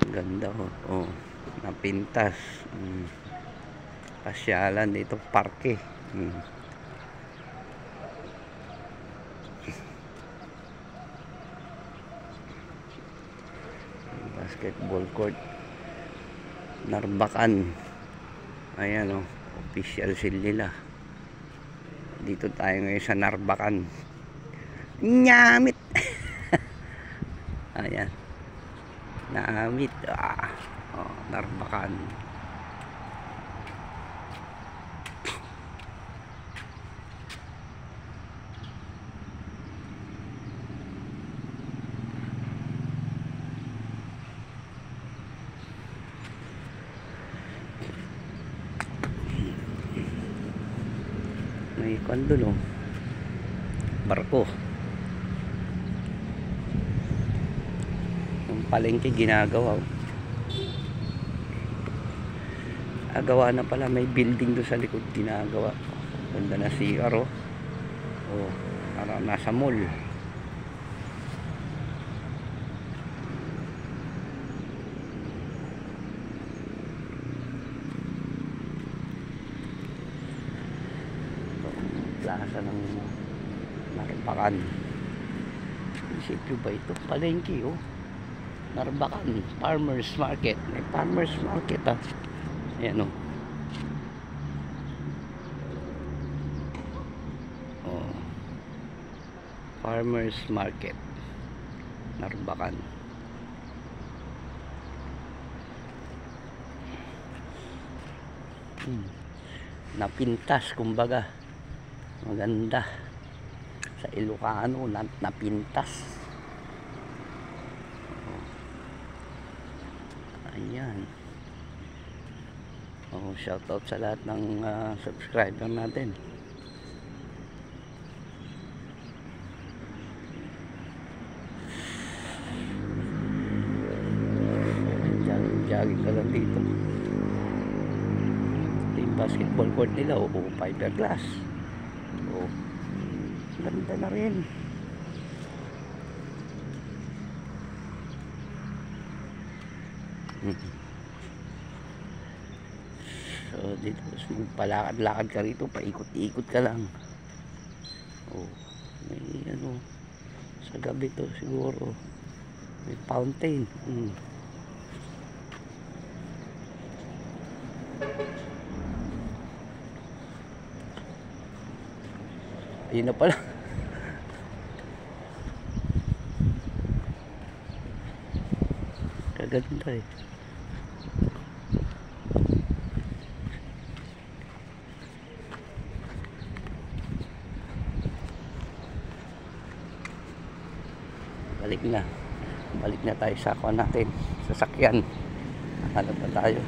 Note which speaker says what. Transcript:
Speaker 1: Ganda oh. Oh, napintas. Pasyalan dito, parke. Basketball court. Narbacan. Ayan oh, official seal nila. Dito tayo ngayon sa Narbacan. Nyamit. Ayan. Naamit. Oh, Narbacan. May kondol oh. Barko. Yung palengke ginagawa oh. Gawa na pala, may building doon sa likod ginagawa. Ganda na CR oh. Oh, parang nasa mall. Plaza ng Narbacan. Isipyo ba ito? Palengke oh. Narbacan Farmers Market. May Farmers Market ah. Ayan oh. Oh. Farmers Market Narbacan. Napintas kumbaga. Maganda. Sa Ilocano napintas. Oh. Ayan. Oh, shoutout sa lahat ng subscriber natin. Jogging ka lang dito. Ito yung basketball court nila. O, fiberglass. O, ganda na rin. So, dito palakad-lakad ka rito, paikot-ikot ka lang. O, may ano, sa gabi to siguro. May fountain. Ayun na pala. Kaganda eh. Balik na tayo sa kuha natin, sasakyan. Hanap na tayo.